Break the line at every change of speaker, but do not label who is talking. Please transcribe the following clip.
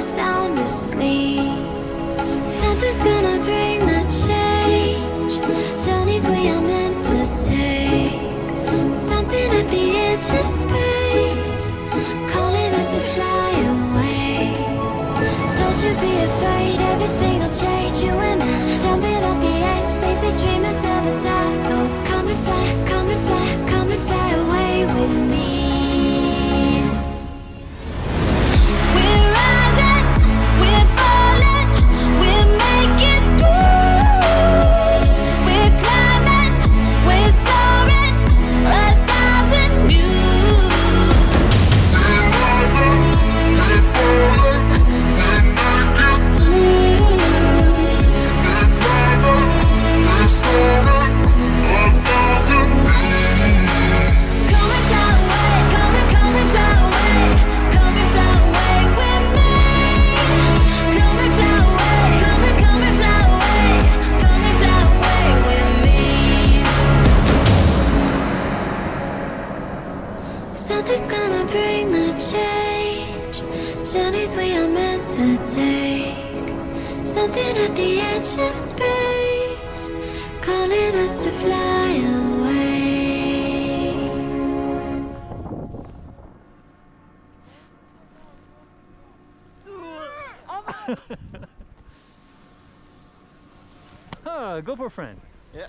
sound asleep. Something's gonna bring the change. Journeys we are meant to take. Something at the edge of space, calling us to fly away. Don't you be afraid, everything will change. You and I, jumping off the edge. They say dreamers never die. So come and fly, come and fly, come and fly away with me. We're rising, we're falling, we're making moves. We're climbing, we're soaring, 1,000 views.
We're rising, we're falling, we're making moves. We're climbing, we're soaring, 1,000 views.
Come and fly away, come and fly away, come and fly away with me. Come and fly away, come and fly away, come and fly away with me. Something's gonna bring the change. Journeys we are meant to take. Something at the edge of space, calling us to fly away.
Go for a friend.
Yeah.